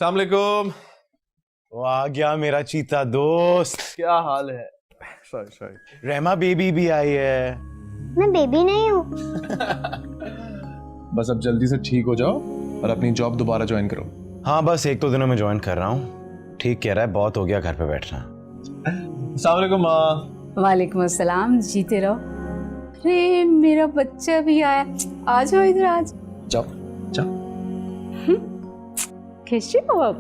अस्सलाम वालेकुम। वो आ गया मेरा चीता दोस्त। क्या हाल है? सॉरी। रहमा बेबी भी आई है। मैं बेबी नहीं हूँ। बस अब जल्दी से ठीक हो जाओ और अपनी जॉब दोबारा ज्वाइन करो। हाँ बस 1-2 दिनों में ज्वाइन कर रहा हूँ। ठीक कह रहा है, बहुत हो गया घर पे बैठना। अस्सलाम वालेकुम माँ। वालेकुम अस्सलाम, जीते रहो। अरे मेरा बच्चा भी आया, आ जाओ इधर आज। जाओ जाओ। कैसे हो आप?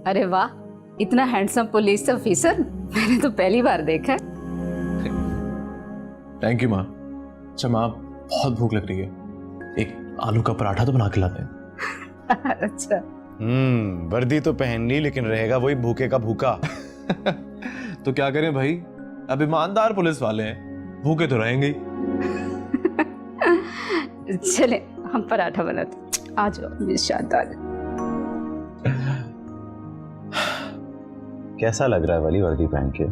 अरे वाह, इतना हैंडसम पुलिस ऑफिसर मैंने तो पहली बार देखा है। थैंक यू माँ। अच्छा माँ, बहुत भूख लग रही है, एक आलू का पराठा तो बना के लाते हैं। अच्छा। वर्दी तो पहन ली लेकिन रहेगा वही भूखे का भूखा। तो क्या करें भाई, अब ईमानदार पुलिस वाले हैं, भूखे तो रहेंगे ही। चले हम पराठा बनाते, आ जाओ मेरे साथ आ जाओ। कैसा लग रहा है वाली वर्दी पहन के?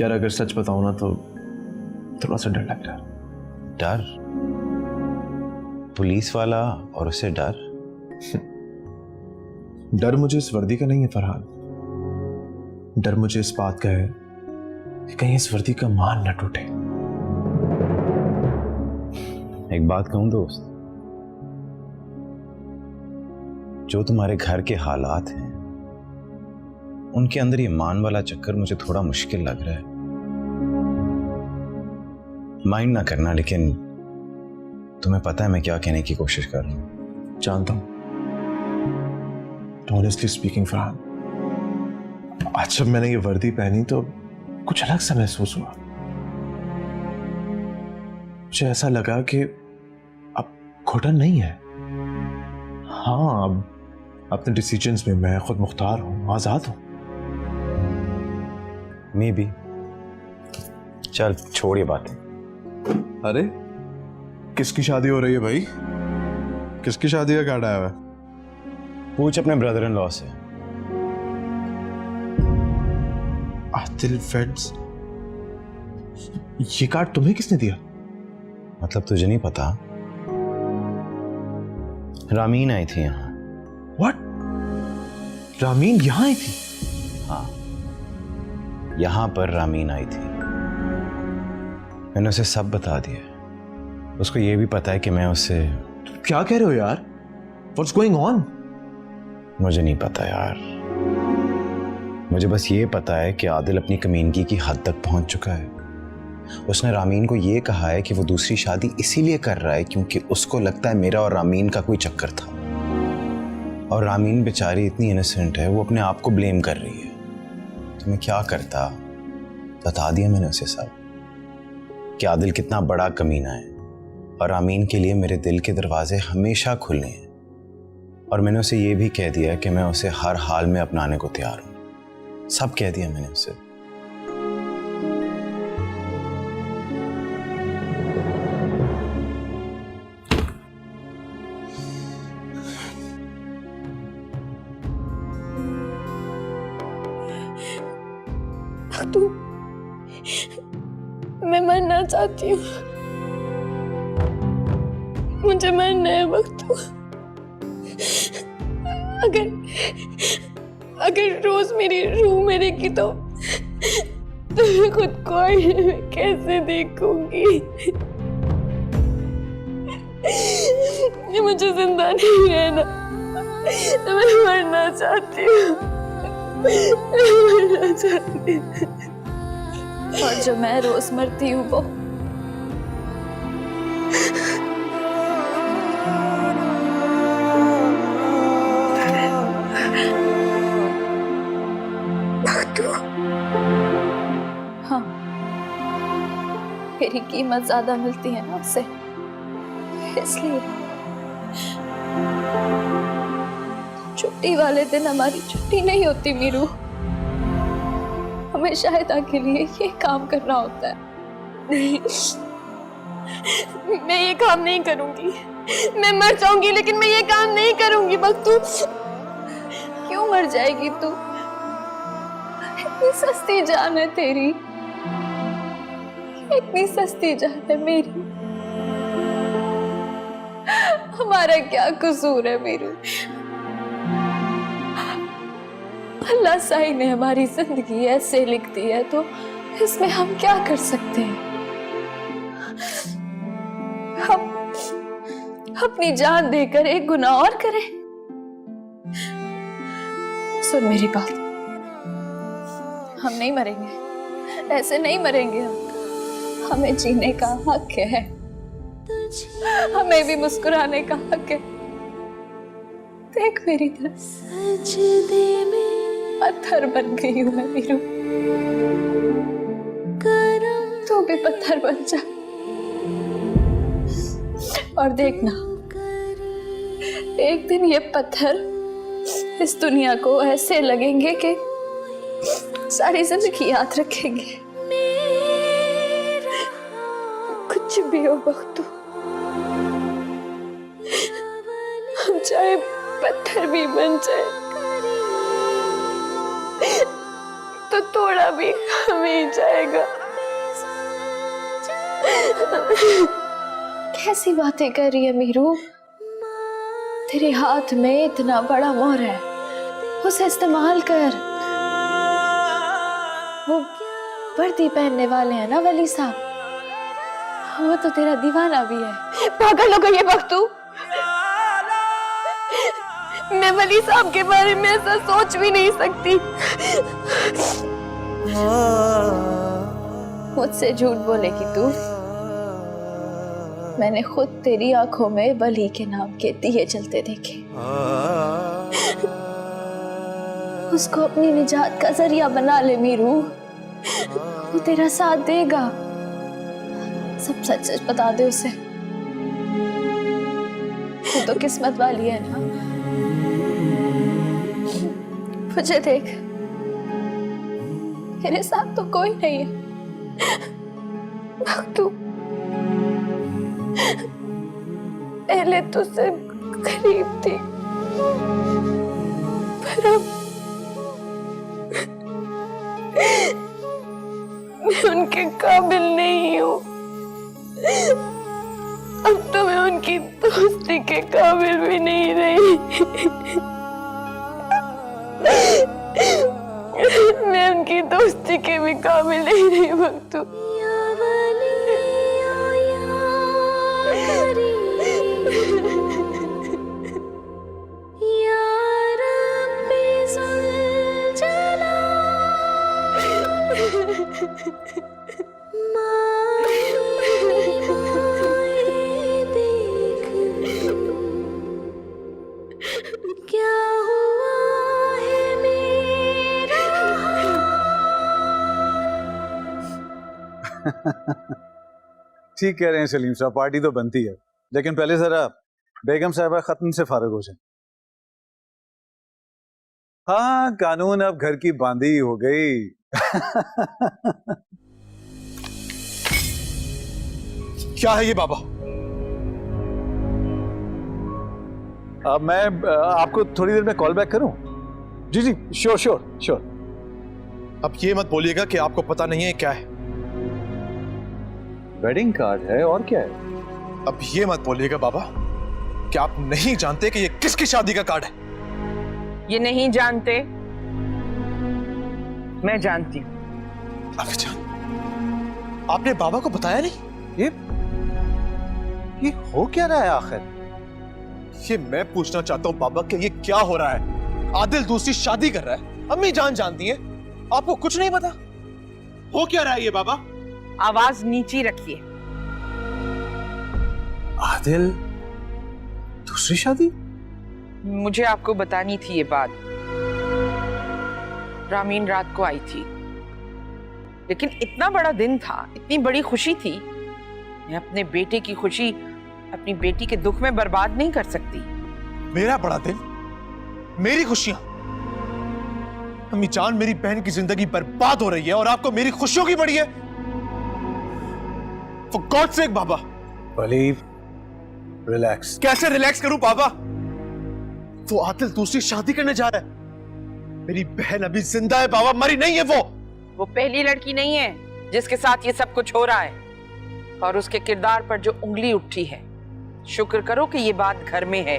यार अगर सच बताऊं ना तो थोड़ा सा डर लग रहा है। डर? पुलिस वाला और उससे डर? डर मुझे इस वर्दी का नहीं है फरहान, डर मुझे इस बात का है कि कहीं इस वर्दी का मान न टूटे। एक बात कहूं दोस्त, जो तुम्हारे घर के हालात हैं उनके अंदर ये मान वाला चक्कर मुझे थोड़ा मुश्किल लग रहा है। माइंड ना करना, लेकिन तुम्हें पता है मैं क्या कहने की कोशिश कर रहा हूं। जानता हूं। ऑनेस्टली स्पीकिंग फरहान, आज जब मैंने ये वर्दी पहनी तो कुछ अलग सा महसूस हुआ। मुझे ऐसा लगा कि अब घुटन नहीं है। हाँ, अब अपने डिसीजंस में मैं खुद मुख्तार हूं, आजाद हूं। May be. चल छोड़ ये बातें। अरे किसकी शादी हो रही है भाई? किसकी शादी का कार्ड आया हुआ है? पूछ अपने ब्रदर इन लॉ से। आदिल वेड्स, ये कार्ड तुम्हें किसने दिया? मतलब तुझे नहीं पता? रामीन आई थी यहाँ। व्हाट? रामीन यहाँ आई थी? हाँ, यहाँ पर रामीन आई थी। मैंने उसे सब बता दिया। उसको ये भी पता है कि मैं उससे। क्या कह रहे हो यार? What's going on? मुझे नहीं पता यार, मुझे बस ये पता है कि आदिल अपनी कमीनगी की हद तक पहुंच चुका है। उसने रामीन को ये कहा है कि वो दूसरी शादी इसीलिए कर रहा है क्योंकि उसको लगता है मेरा और रामीन का कोई चक्कर था। और रामीन बेचारी इतनी इनोसेंट है, वो अपने आप को ब्लेम कर रही है। तो मैं क्या करता, बता दिया मैंने उसे सब कि आदिल कितना बड़ा कमीना है और रामीन के लिए मेरे दिल के दरवाजे हमेशा खुले हैं। और मैंने उसे ये भी कह दिया कि मैं उसे हर हाल में अपनाने को तैयार हूं। सब कह दिया मैंने उसे। तू, मैं मरना चाहती हूँ, मुझे मरना है वक्त। अगर रोज मेरी रूह मरेगी तो मैं खुद को आईने में कैसे देखूंगी? मुझे जिंदा नहीं रहना, मैं मरना चाहती हूँ, मरना चाहती हूँ। और जो मैं रोज मरती हूँ वो हाँ, मेरी कीमत ज्यादा मिलती है ना उससे, इसलिए छुट्टी वाले दिन हमारी छुट्टी नहीं होती मीरू, हमें शायदा के लिए ये काम करना होता है। नहीं, मैं ये काम नहीं करूंगी, मैं मर जाऊंगी लेकिन मैं ये काम नहीं करूंगी। बख्तू, क्यों मर जाएगी तू? इतनी सस्ती जान है तेरी, इतनी सस्ती जान है मेरी। हमारा क्या कसूर है मीरू? अल्लाह साईं ने हमारी जिंदगी ऐसे लिख दी है, तो इसमें हम क्या कर सकते हैं? हम अपनी जान देकर एक गुनाह और करें? सुन मेरी बात, हम नहीं मरेंगे, ऐसे नहीं मरेंगे हम। हमें जीने का हक है, हमें भी मुस्कुराने का हक है। देख मेरी तरफ, पत्थर बन गई हूं मैं मीरू, तू भी पत्थर बन जा। और देखना, एक दिन ये पत्थर इस दुनिया को ऐसे लगेंगे कि सारी जिंदगी याद रखेंगे। कुछ भी हो बख्तू, हम चाहे पत्थर भी बन जाए तो थोड़ा भी हमें जाएगा। कैसी बातें कर रही है मीरू? तेरे हाथ में इतना बड़ा मोहर है, उसे इस्तेमाल कर। वो वर्दी पहनने वाले हैं ना वली साहब, वो तो तेरा दीवाना भी है। पागल हो गई है बख्तू, मैं वली साहब के बारे में ऐसा सोच भी नहीं सकती। मुझसे झूठ बोलेगी तू? मैंने खुद तेरी आंखों में वली के नाम के दिए जलते देखे। उसको अपनी निजात का जरिया बना ले मीरू, वो तेरा साथ देगा। सब सच सच बता दे उसे। तू तो किस्मत वाली है ना। मुझे देख, मेरे साथ तो कोई नहीं है। तू पहले तुझसे करीब थी, पर अब मैं उनके काबिल नहीं हूँ। अब तो मैं उनकी दोस्ती के काबिल भी नहीं रही। मैं उनकी दोस्ती के भी काबिल नहीं रही बख्तू। क्या हुआ है मेरा? ठीक कह रहे हैं सलीम साहब, पार्टी तो बनती है, लेकिन पहले जरा बेगम साहिबा खत्म से फारिग हो जाए। हाँ, कानून अब घर की बांधी हो गई। क्या है ये बाबा? अब मैं आपको थोड़ी देर में कॉल बैक करूं? जी जी, श्योर श्योर श्योर। अब ये मत बोलिएगा कि आपको पता नहीं है क्या है। वेडिंग कार्ड है, और क्या है? अब ये मत बोलिएगा बाबा कि आप नहीं जानते कि ये किसकी शादी का कार्ड है। ये नहीं जानते, मैं जानती हूँ। अबे जान, आपने बाबा को बताया नहीं? ये हो क्या रहा है आखिर? ये मैं पूछना चाहता हूँ बाबा कि ये क्या हो रहा है? आदिल दूसरी शादी कर रहा है, अम्मी जान जानती है, आपको कुछ नहीं पता? हो क्या रहा है ये बाबा? आवाज नीची रखिए। आदिल दूसरी शादी? मुझे आपको बतानी थी ये बात। रामीन रात को आई थी, लेकिन इतना बड़ा दिन था, इतनी बड़ी खुशी थी, मैं अपने बेटे की खुशी अपनी बेटी के दुख में बर्बाद नहीं कर सकती। मेरा बड़ा दिन, मेरी खुशियां? अम्मी जान, मेरी बहन की जिंदगी बर्बाद हो रही है और आपको मेरी खुशियों की पड़ी है? For God's sake Baba. Wali, relax. कैसे रिलैक्स करूं बाबा? वो आदिल दूसरी शादी करने जा रहा है। मेरी बहन अभी जिंदा है बाबा, मरी नहीं है वो पहली लड़की नहीं है जिसके साथ ये सब कुछ हो रहा है, और उसके किरदार पर जो उंगली उठी है, शुक्र करो कि ये बात घर में है।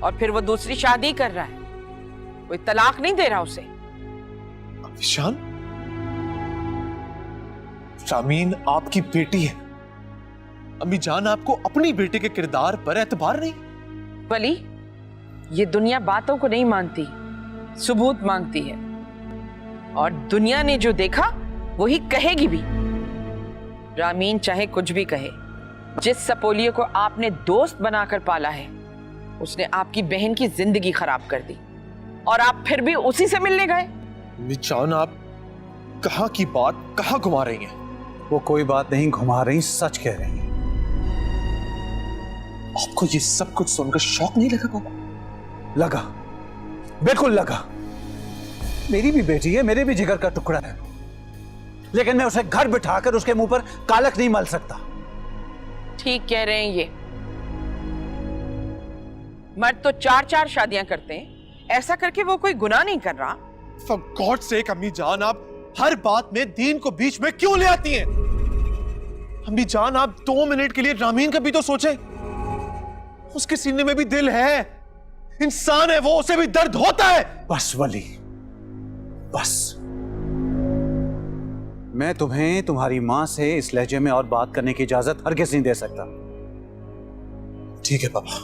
और फिर वो दूसरी शादी कर रहा है, कोई तलाक नहीं दे रहा उसे। ईशान, रामीन आपकी बेटी है। अम्मी जान आपको अपनी बेटी के किरदार पर एतबार नहीं? वली, ये दुनिया बातों को नहीं मानती, सबूत मांगती है। और दुनिया ने जो देखा वही कहेगी भी। रामीन चाहे कुछ भी कहे, जिस सपोलिये को आपने दोस्त बनाकर पाला है उसने आपकी बहन की जिंदगी खराब कर दी, और आप फिर भी उसी से मिलने गए। अम्मी जान, आप कहाँ की बात कहाँ घुमा रही हैं? वो कोई बात नहीं घुमा रही, सच कह रही हैं। आपको ये सब कुछ सुनकर शौक नहीं लगा पापा? लगा, बिल्कुल लगा। मेरी भी बेटी है, मेरे भी जिगर का टुकड़ा है, लेकिन मैं उसे घर बिठाकर उसके मुंह पर कालक नहीं मल सकता। ठीक कह रहे हैं ये। मर्द तो 4-4 शादियां करते हैं, ऐसा करके वो कोई गुनाह नहीं कर रहा। For God's sake, अम्मी जान, आप हर बात में दीन को बीच में क्यों ले आती हैं? अम्मी जान, आप 2 मिनट के लिए रामीन का भी तो सोचें। उसके सीने में भी दिल है, इंसान है वो, उसे भी दर्द होता है। बस वली, बस। मैं तुम्हें तुम्हारी मां से इस लहजे में और बात करने की इजाजत हरगिज़ नहीं दे सकता। ठीक है पापा,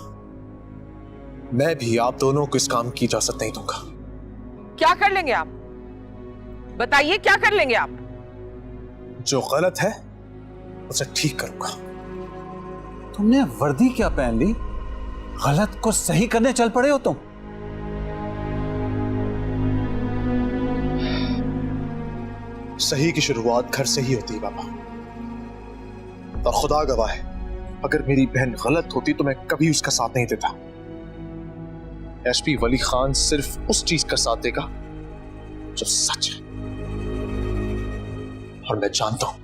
मैं भी आप दोनों को इस काम की इजाजत नहीं दूंगा। क्या कर लेंगे आप? बताइए, क्या कर लेंगे आप? जो गलत है उसे ठीक करूंगा। तुमने वर्दी क्या पहन ली? गलत को सही करने चल पड़े हो तुम। सही की शुरुआत घर से ही होती है पापा, और खुदा गवाह है, अगर मेरी बहन गलत होती तो मैं कभी उसका साथ नहीं देता। एसपी वली खान सिर्फ उस चीज का साथ देगा जो सच है, और मैं जानता हूं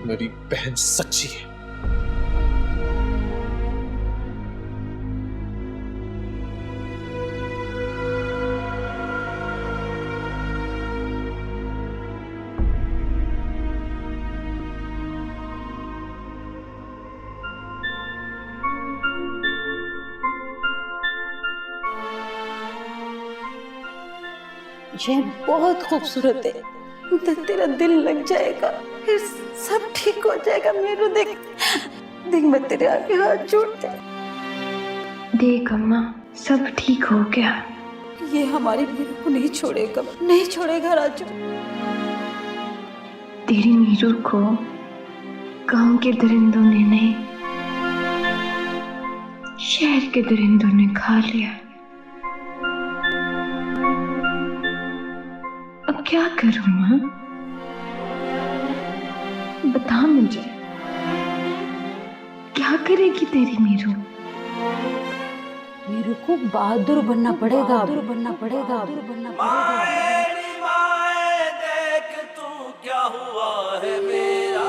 मेरी बहन सच्ची है। ये बहुत खूबसूरत है, तो तेरा दिल लग जाएगा, फिर सब ठीक हो जाएगा। मेरू देख देख, मैं तेरे आगे हाथ जोड़ते। देख अम्मा, सब ठीक हो गया। ये हमारी मीरू को नहीं छोड़ेगा, नहीं छोड़ेगा राजू। तेरी मीरू को गांव के दरिंदों ने नहीं, शहर के दरिंदों ने खा लिया। अब क्या करूं मां? बता मुझे, क्या करेगी तेरी मीरू? मीरू को बहादुर बनना पड़ेगा, बहादुर बनना पड़ेगा, बहादुर बनना पड़ेगा। देख तू क्या हुआ है मेरा,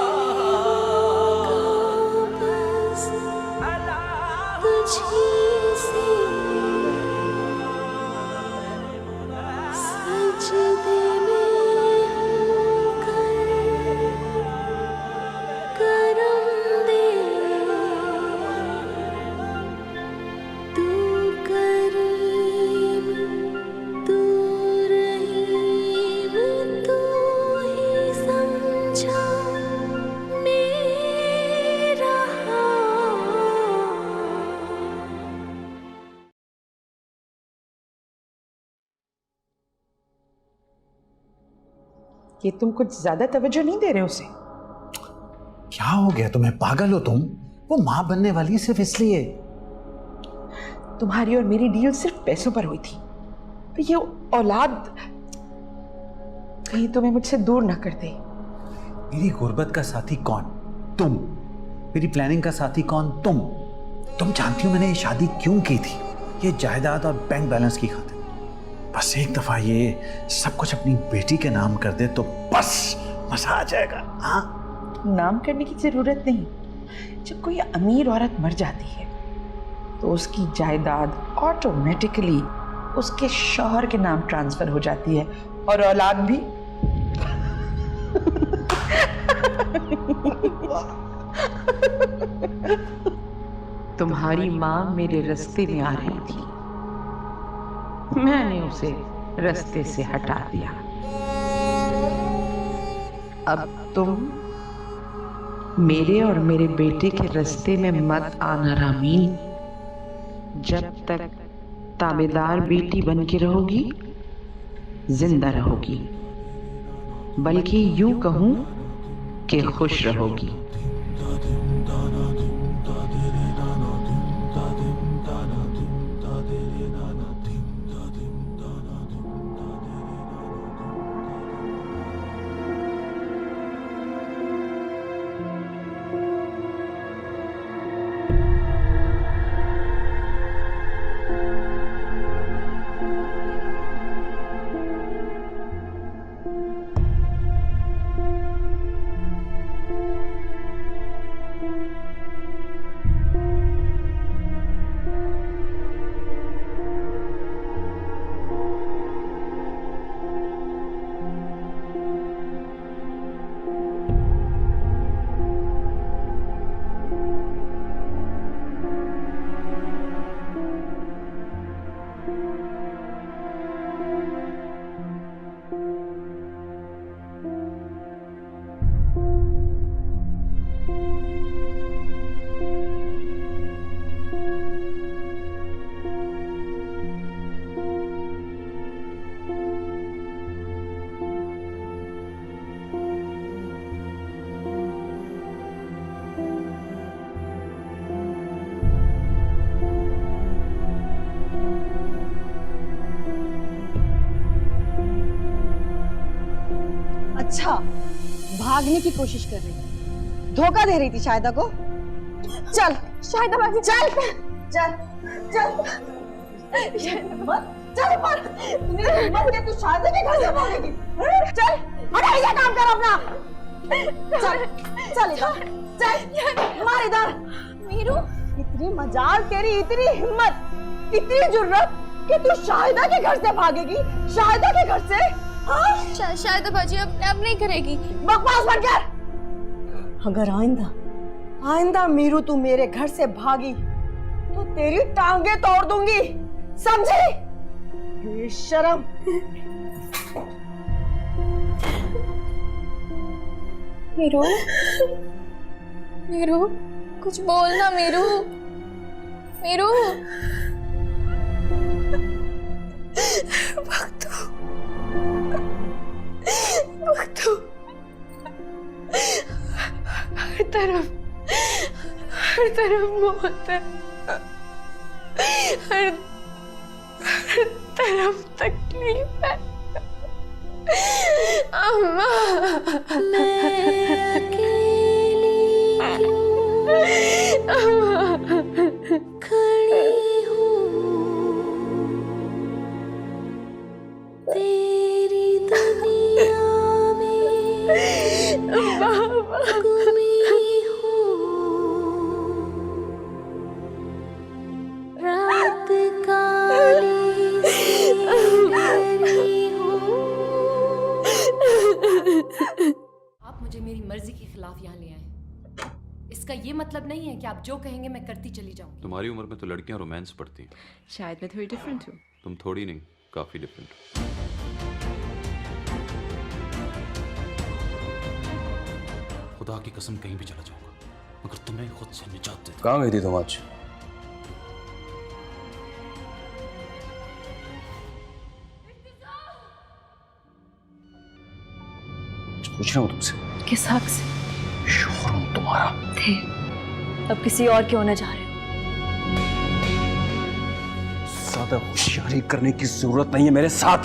ये तुम कुछ ज्यादा तवज्जो नहीं दे रहे उसे? क्या हो गया तुम्हें? पागल हो तुम? वो मां बनने वाली है सिर्फ इसलिए। तुम्हारी और मेरी डील सिर्फ पैसों पर हुई थी, तो ये औलाद कहीं तुम्हें मुझसे दूर ना कर दे। मेरी गुर्बत का साथी कौन? तुम। मेरी प्लानिंग का साथी कौन? तुम जानती हो मैंने ये शादी क्यों की थी? ये जायदाद और बैंक बैलेंस की खातिर। बस एक दफा ये सब कुछ अपनी बेटी के नाम कर दे तो बस मजा आ जाएगा। हाँ, नाम करने की जरूरत नहीं। जब कोई अमीर औरत मर जाती है तो उसकी जायदाद ऑटोमेटिकली उसके शौहर के नाम ट्रांसफर हो जाती है, और औलाद भी। तुम्हारी माँ मेरे रास्ते में आ रही थी, मैंने उसे रास्ते से हटा दिया। अब तुम मेरे और मेरे बेटे के रास्ते में मत आना रामीन। जब तक ताबेदार बेटी बन के रहोगी, जिंदा रहोगी, बल्कि यूं कहूं कि खुश रहोगी। अच्छा, भागने की कोशिश कर रही थी, धोखा दे रही थी शाहिदा को। चल शाहिदा भागी, चल चल चल चल पर तूने हिम्मत के तू शाहिदा के घर से भागेगी। चल अरे ये काम कर अपना। चल चल इधर, चल मार इधर। मीरू, इतनी मजाल तेरी, इतनी हिम्मत, इतनी जुर्रत कि तू शाहिदा के घर से भागेगी। शाहिदा के घर से? हाँ? शायद बाजी अब नहीं करेगी। बकवास मत कर। अगर आइंदा मीरू तू मेरे घर से भागी तो तेरी टांगे तोड़ दूंगी, समझी? बेशरम। मीरू, मीरू कुछ बोलना। मीरू, मीरू बख्तू हर तरफ मौत है, हर तरफ तकलीफ है। अम्मा खड़ी हूँ तेरी दुनिया में, गुमी हूँ रात काली हूँ। आप मुझे मेरी मर्जी के खिलाफ यहाँ ले आए, इसका ये मतलब नहीं है कि आप जो कहेंगे मैं करती चली जाऊंगी। तुम्हारी उम्र में तो लड़कियां रोमांस पढ़ती हैं। शायद मैं थोड़ी डिफरेंट हूँ। तुम थोड़ी नहीं, काफी डिफरेंट। खुदा की कसम कहीं भी चला जाऊंगा मगर तुम्हें खुद से निजात दे। कहाँ गई थी तुम आज? पूछ रहा हूँ तुमसे। किस हक से? शोहर हूँ तुम्हारा। थे, अब किसी और क्यों न जा रहे हो? ज्यादा होशियारी करने की जरूरत नहीं है मेरे साथ।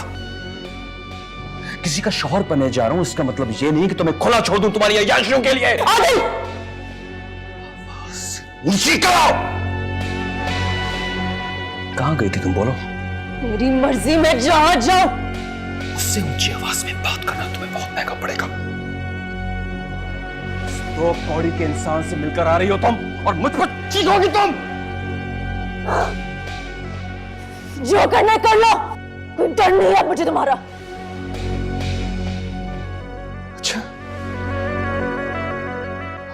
किसी का शौहर बनने जा रहा हूं, इसका मतलब ये नहीं कि तुम्हें खुला छोड़ दूं तुम्हारी अय्याशियों के लिए। उसी करो। कहां गई थी तुम, बोलो? मेरी मर्जी में जहां जाओ। उससे ऊंची आवाज में बात करना तुम्हें बहुत महंगा पड़ेगा। दो कौड़ी के इंसान से मिलकर आ रही हो तुम और मुझ पर चीखोगी तुम। जो करना कर लो, कोई डर नहीं है मुझे तुम्हारा। अच्छा,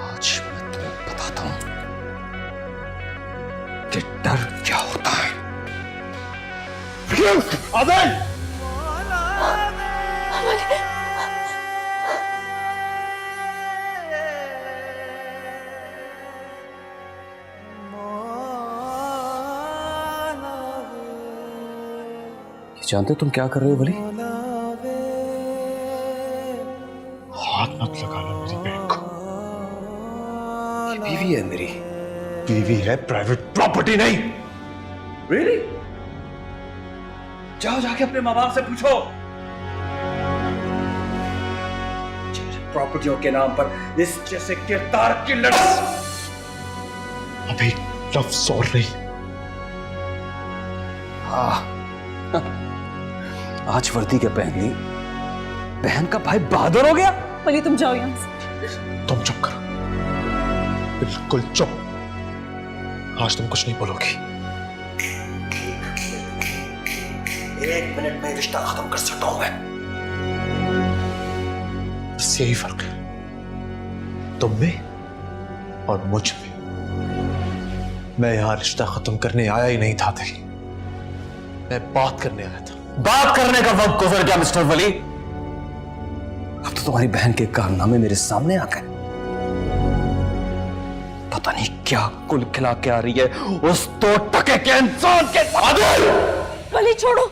आज मैं आदिल! जानते हो तुम क्या कर रहे हो वली? हाथ मत लगा लो मेरी बहन को। ये बीवी है मेरी। बीवी है, प्राइवेट प्रॉपर्टी नहीं। Really? जाओ जाके अपने माँ बाप से पूछो। प्रॉपर्टियों के नाम पर इस जैसे किरदार की लड़ाई। अभी लफ्ज़ और नहीं। हाँ, आज वर्दी के पहन ली, बहन का भाई बहादुर हो गया। वली तुम जाओ यहाँ से। तुम चुप करो, बिल्कुल चुप। आज तुम कुछ नहीं बोलोगी। 1 मिनट में रिश्ता खत्म कर सकता हूं मैं। बस यही फर्क है तुम में और मुझ में। मैं यहां रिश्ता खत्म करने आया ही नहीं था दिल, मैं बात करने आया था। बात करने का वक्त गुजर गया मिस्टर वली। अब तो तुम्हारी बहन के कारनामे मेरे सामने आ गए। पता नहीं क्या कुल खिला के आ रही है उस 2 टके के इंसान के साथ। वली छोड़ो।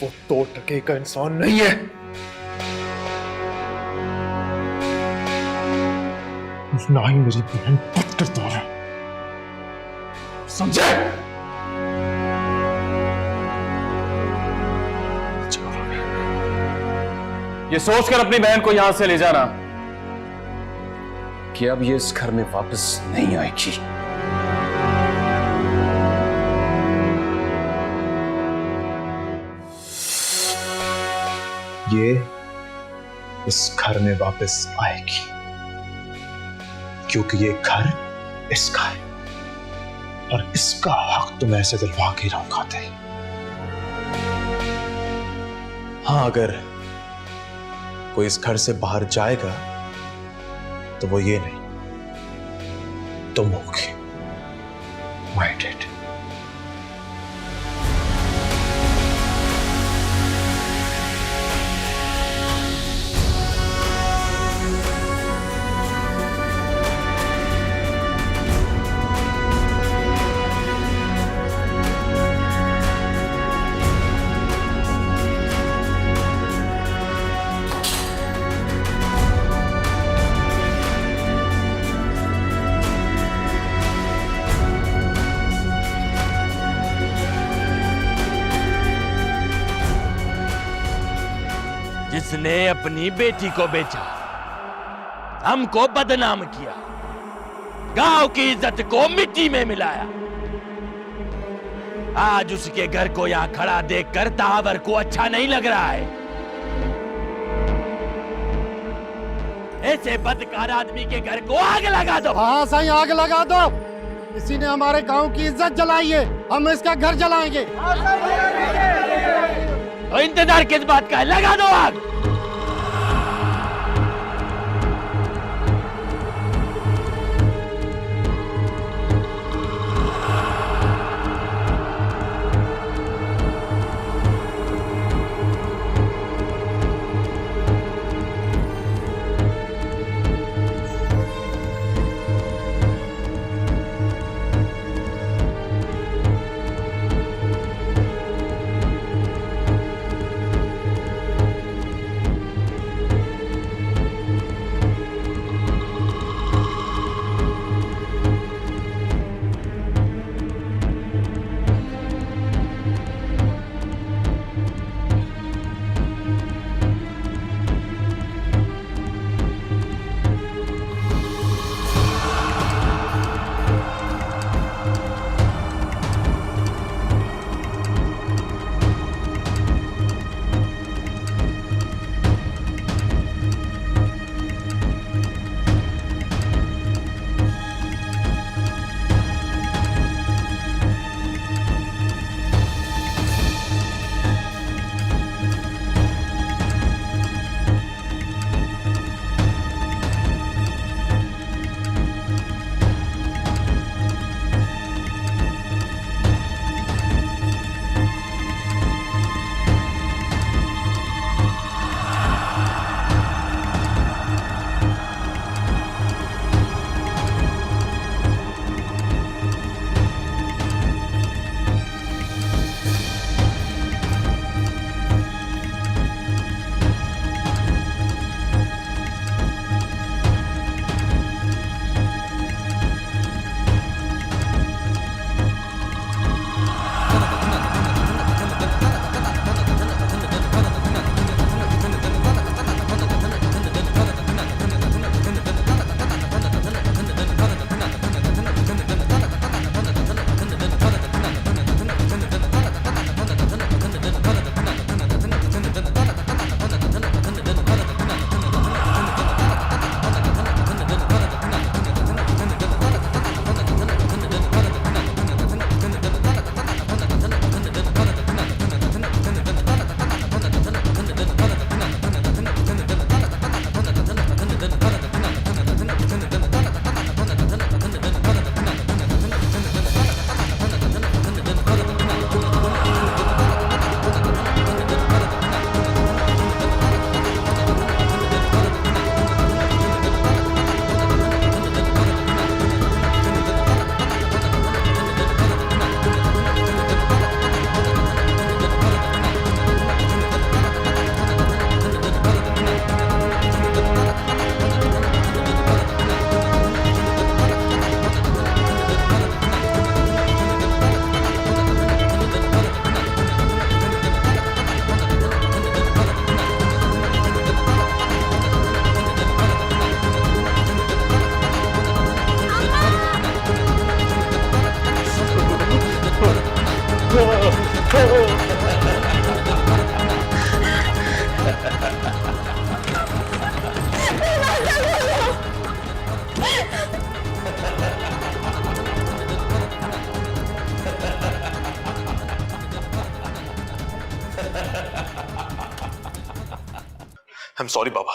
वो 2 टके का इंसान नहीं है। ना ही मेरी बहन पुत किरदार है, समझे? ये सोचकर अपनी बहन को यहां से ले जाना कि अब ये इस घर में वापस नहीं आएगी। ये इस घर में वापस आएगी क्योंकि ये घर इसका है और इसका हक तो मैं ऐसे दिलवा के रहूंगा। हाँ, अगर कोई इस घर से बाहर जाएगा तो वो ये नहीं, तुम होगे माय डेड। जिसने अपनी बेटी को बेचा, हमको बदनाम किया, गांव की इज्जत को मिट्टी में मिलाया, आज उसके घर को यहां खड़ा देखकर तावर को अच्छा नहीं लग रहा है। ऐसे बदकार आदमी के घर को आग लगा दो। हाँ सही, आग लगा दो। इसी ने हमारे गांव की इज्जत जलाई है, हम इसका घर जलाएंगे। तो इंतजार किस बात का है, लगा दो आग। I'm sorry बाबा,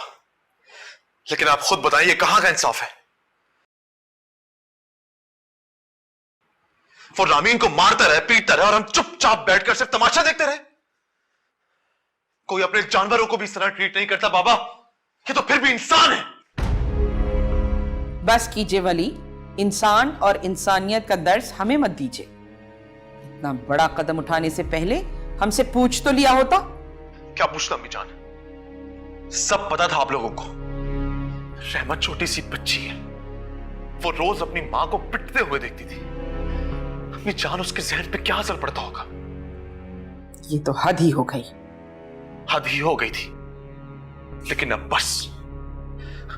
लेकिन आप खुद बताइए कहां का इंसाफ है? वो रामीन को मारता रहे, पीटता रहे और हम चुपचाप बैठकर सिर्फ तमाशा देखते रहे। कोई अपने जानवरों को भी इस तरह ट्रीट नहीं करता बाबा। ये तो फिर भी इंसान है। बस कीजिए वली, इंसान और इंसानियत का दर्स हमें मत दीजिए। इतना बड़ा कदम उठाने से पहले हमसे पूछ तो लिया होता। क्या पूछता अम्मी जान? सब पता था आप लोगों को। रहमत छोटी सी बच्ची है, वो रोज अपनी मां को पिटते हुए देखती थी। अपनी जान उसके जहन पे क्या असर पड़ता होगा? ये तो हद ही हो गई। हद ही हो गई थी, लेकिन अब बस,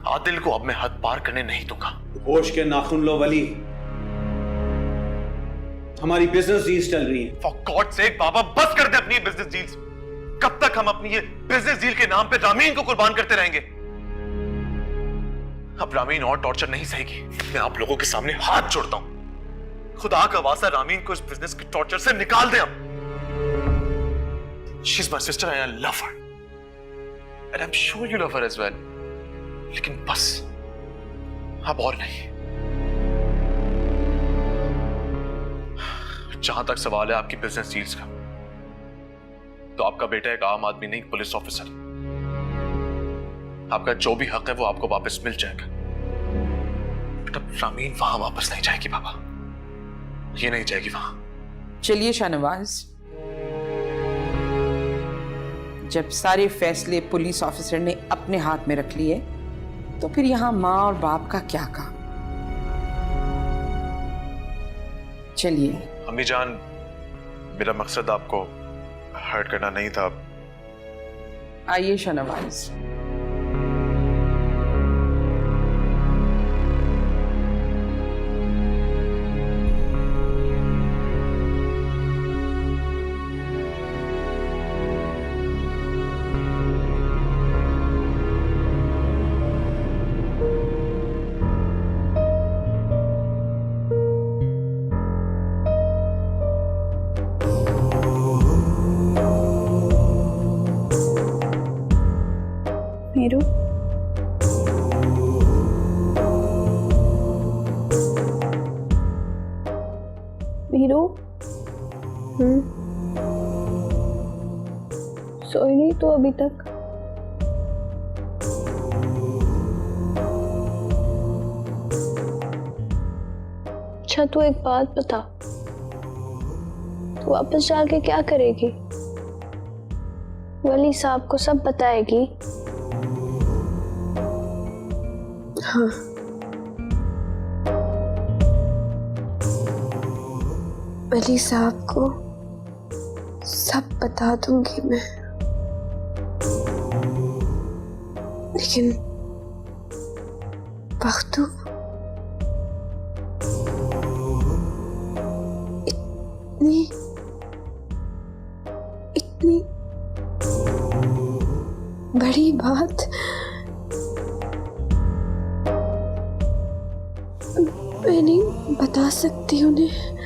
आदिल को अब मैं हद पार करने नहीं दूंगा। होश के नाखून लो वली, हमारी बिजनेस डील्स चल रही है। फॉर गॉड सेक बाबा, बस कर दे अपनी बिजनेस डील्स। कब तक हम अपनी ये बिजनेस डील के नाम पे रामीन को कुर्बान करते रहेंगे? अब रामीन और टॉर्चर नहीं सहेगी। मैं आप लोगों के सामने हाथ जोड़ता हूं, खुदा का वास्ता रामीन को इस बिजनेस के टॉर्चर से निकाल दें। अब she is my sister and I love her and I am sure you love her as well. लेकिन बस अब और नहीं। जहां तक सवाल है आपकी बिजनेस डील्स का, तो आपका बेटा एक आम आदमी नहीं, पुलिस ऑफिसर। आपका जो भी हक है वो आपको वापस मिल जाएगा। बट अब रामीन वहां वापस नहीं जाएगी बाबा, ये नहीं जाएगी वहां। चलिए शाहनवाज, जब सारे फैसले पुलिस ऑफिसर ने अपने हाथ में रख लिए, तो फिर यहां माँ और बाप का क्या काम? चलिए। अम्मी जान, मेरा मकसद आपको हर्ट करना नहीं था। आइए शाहनवाज। मीरू, मीरू, सोई नहीं तो अभी तक? अच्छा तू एक बात बता, तू वापस जाके क्या करेगी? वली साहब को सब बताएगी? हाँ, वली साहब को सब बता दूंगी मैं। लेकिन बख्तू इतनी बड़ी बात मैं नहीं बता सकती उन्हें।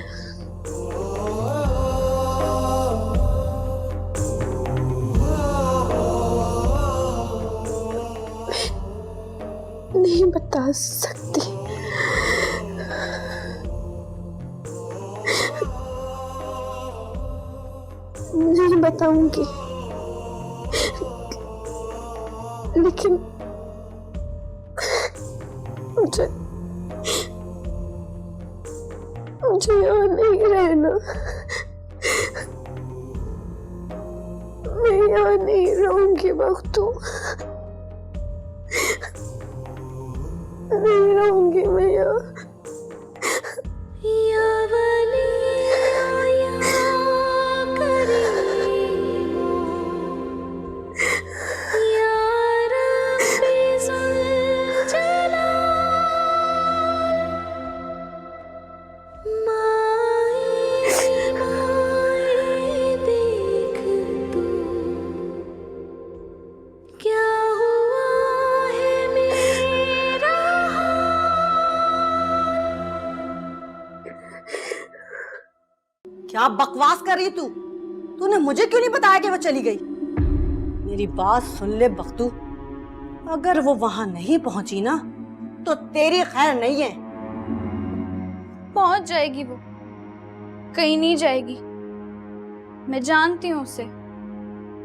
मैं नहीं बता सकती। नहीं बताऊंगी, लेकिन मुझे यहाँ नहीं रहना। मैं यहाँ नहीं रहूंगी बख्तू, नहीं रहूंगी मैं यहाँ। क्या बकवास कर रही तू? तूने मुझे क्यों नहीं बताया कि वो चली गई? मेरी बात सुन ले बख्तू, अगर वो वहां नहीं पहुंची ना तो तेरी खैर नहीं है। पहुंच जाएगी वो, कहीं नहीं जाएगी। मैं जानती हूँ उसे,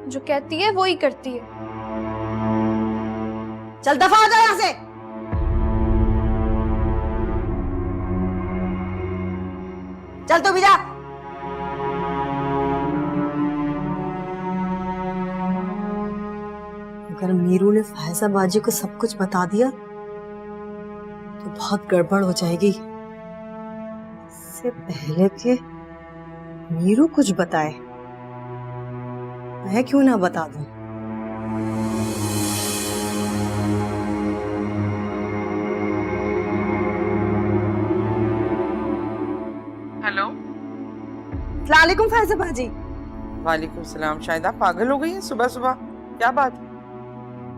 जो कहती है वो ही करती है। चल दफा हो जा यहाँ से। चल तू भी जा। अगर मीरू ने फायजा बाजी को सब कुछ बता दिया तो बहुत गड़बड़ हो जाएगी। इससे पहले कि मीरू कुछ बताए, मैं क्यों ना बता दूं। हेलो। अस्सलाम वालेकुम फायजा बाजी। वालेकुम सलाम। शायद आप पागल हो गई हैं सुबह सुबह, क्या बात?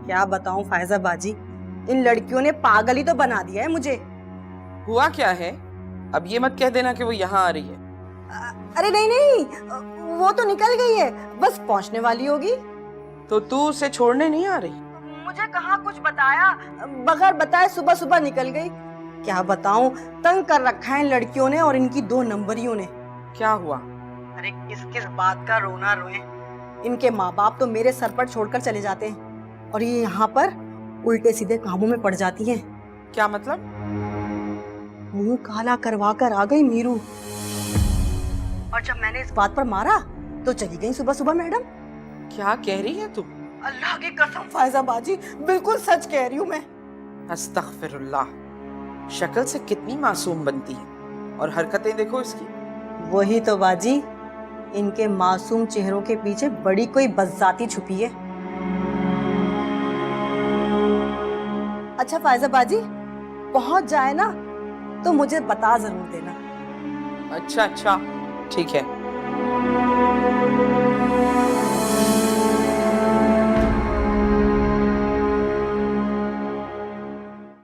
क्या बताऊं फायजा बाजी, इन लड़कियों ने पागल ही तो बना दिया है मुझे। हुआ क्या है? अब ये मत कह देना कि वो यहाँ आ रही है। अरे नहीं नहीं, वो तो निकल गई है, बस पहुंचने वाली होगी। तो तू उसे छोड़ने नहीं आ रही? मुझे कहाँ कुछ बताया, बगैर बताए सुबह सुबह निकल गई। क्या बताऊं, तंग कर रखा है इन लड़कियों ने और इनकी 2 नंबरियों ने। क्या हुआ? अरे किस किस बात का रोना रोए। इनके माँ बाप तो मेरे सर पर छोड़कर चले जाते हैं और ये यहाँ पर उल्टे सीधे कामों में पड़ जाती हैं। क्या मतलब? मुंह काला करवा कर आ गई मीरू, और जब मैंने इस बात पर मारा तो चली गई सुबह सुबह मैडम। क्या कह रही है तू? अल्लाह की कसम फायजा बाजी, बिल्कुल सच कह रही हूँ मैं। अस्तगफिरुल्लाह। शक्ल से कितनी मासूम बनती है और हरकतें देखो इसकी। वही तो बाजी, इनके मासूम चेहरों के पीछे बड़ी कोई बदजाती छुपी है। अच्छा फायजा बाजी, पहुंच जाए ना तो मुझे बता जरूर देना। अच्छा अच्छा, ठीक है।